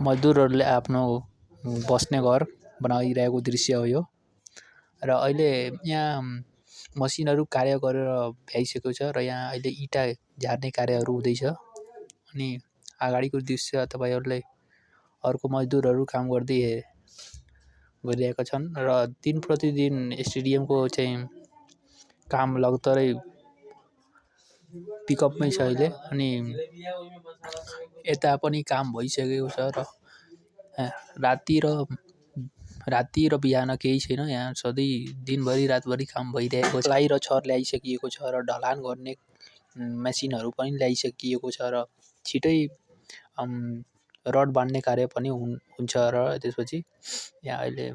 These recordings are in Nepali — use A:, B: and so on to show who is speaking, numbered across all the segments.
A: मजदुरहरूले आफ्नो बस्ने घर बनाइरहेको दृश्य हो यो। र अहिले यहाँ मसिनहरू कार्य गरेर भ्याइसकेको छ र यहाँ अहिले इँटा झार्ने कार्यहरू हुँदैछ। अनि अगाडिको दृश्य तपाईँहरूले अर्को मजदुरहरू काम गर्दै गरिरहेका छन् र दिन प्रतिदिन स्टेडियमको चाहिँ काम लगातारै पिकअपमै छ अहिले। अनि यता पनि काम भइसकेको छ र राति र बिहान केही छैन, यहाँ सधैँ दिनभरि रातभरि काम भइरहेको छ। प्लाई र छर ल्याइसकिएको छ र ढलान गर्ने मेसिनहरू पनि ल्याइसकिएको छ र छिटै रड बाँध्ने कार्य पनि हुन्छ र त्यसपछि यहाँ अहिले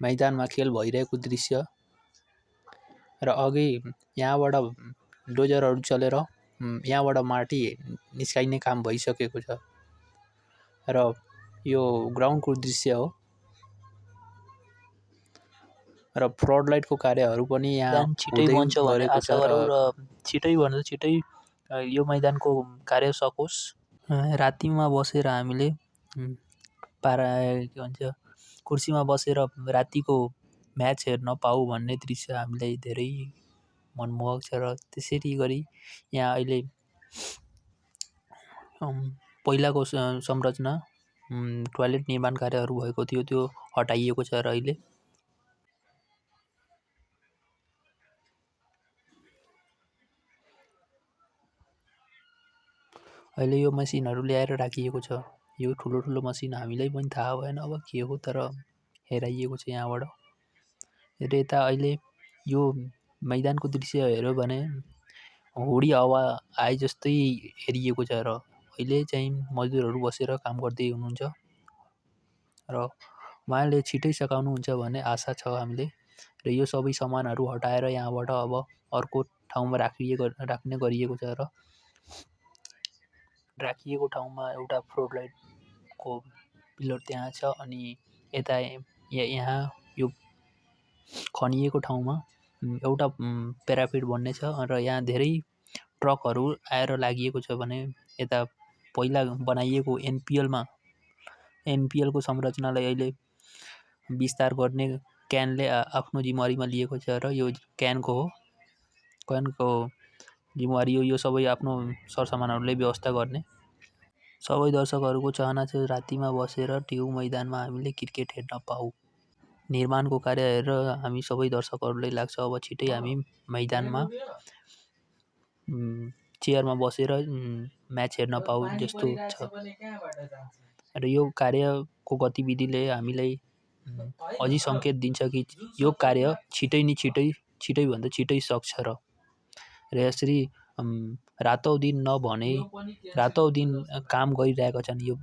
A: मैदानमा खेल भइरहेको दृश्य र अघि यहाँबाट डोजरहरू चलेर यहाँबाट माटी निस्काइने काम भइसकेको छ र यो ग्राउन्डको दृश्य हो। र फ्लड लाइटको कार्यहरू पनि यहाँ छिटै बन्छ भन्ने आशा गरौँ र छिटैभन्दा छिटै यो मैदानको कार्य सकोस्। रातिमा बसेर हामीले के भन्छ कुर्सीमा बसेर रातिको म्याच हेर्न पाऊँ भन्ने दृश्य हामीलाई धेरै मनमोहक छ। र त्यसरी गरी यहाँ अहिले पहिलाको संरचना टोयलेट निर्माण कार्यहरू भएको थियो, त्यो हटाइएको छ र अहिले यो मसिनहरू ल्याएर राखिएको छ। यो ठुलो मसिन हामीलाई पनि थाहा भएन अब के हो, तर हेराइएको छ यहाँबाट। र यता अहिले यो मैदानको दृश्य हेऱ्यो भने हुडी हावा आए जस्तै हेरिएको छ र अहिले चाहिँ मजदुरहरू बसेर काम गर्दै हुनुहुन्छ र उहाँले छिटै सकाउनुहुन्छ भन्ने आशा छ हामीले। र यो सबै सामानहरू हटाएर यहाँबाट अब अर्को ठाउँमा राख्ने गरिएको छ र राखिएको ठाउँमा एउटा फ्लड लाइटको पिलर त्यहाँ छ। अनि यता यहाँ यो खनिएको ठाउँमा एउटा प्यारापिट बन्ने छ र यहाँ धेरै ट्रकहरू आएर लागिएको छ भने यता पहिला बनाइएको एनपिएलको संरचनालाई अहिले विस्तार गर्ने क्यानले आफ्नो जिम्मेवारीमा लिएको छ र यो क्यानको जिम्मेवारी हो यो सबै आफ्नो सरसामानहरूले व्यवस्था गर्ने। सबै दर्शकहरूको चाहना छ रातिमा बसेर त्यो मैदानमा हामीले क्रिकेट हेर्न पाऊँ। निर्माणको कार्य हेरेर हामी सबै दर्शकहरूलाई लाग्छ अब छिटै हामी मैदानमा चेयरमा बसेर म्याच हेर्न पाऊँ जस्तो छ। र यो कार्यको गतिविधिले हामीलाई अझै सङ्केत दिन्छ कि यो कार्य छिटैभन्दा छिटै सक्छ र यसरी रातौँ दिन काम गरिरहेका छन् यो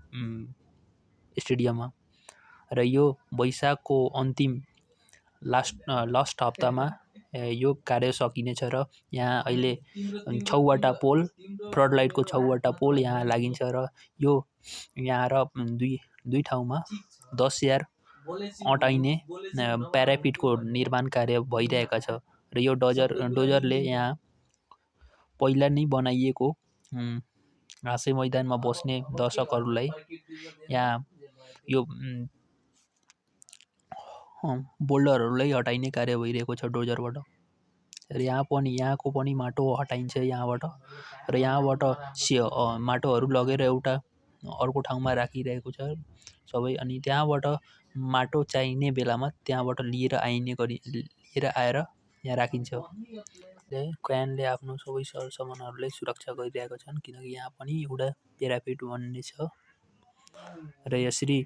A: स्टेडियममा। र यो वैशाखको अन्तिम लास्ट हप्तामा यो कार्य सकिनेछ र यहाँ अहिले 6वटा पोल फ्लड लाइटको 6वटा पोल यहाँ लागिन्छ र यो यहाँ र दुई ठाउँमा 10,000 अटाइने प्यारापिटको निर्माण कार्य भइरहेका छ। र यो डोजरले यहाँ पहिला नै बनाइएको घाँसे मैदानमा बस्ने दर्शकहरूलाई यहाँ यो बोल्डरहरूलाई हटाइने कार्य भइरहेको छ डोजरबाट। र यहाँको पनि माटो हटाइन्छ यहाँबाट र यहाँबाट माटोहरू लगेर एउटा अर्को ठाउँमा राखिरहेको छ सबै। अनि त्यहाँबाट माटो चाहिने बेलामा त्यहाँबाट लिएर आएर यहाँ राखिन्छ। क्यानले आफ्नो सबै सरसामानहरूलाई सुरक्षा गरिरहेका छन् किनकि यहाँ पनि एउटा प्यारापिट बन्ने छ। र यसरी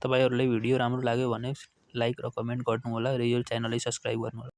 A: तपाईँहरूलाई भिडियो राम्रो लाग्यो भने लाइक र कमेन्ट गर्नुहोला र यो च्यानललाई सब्सक्राइब गर्नुहोला।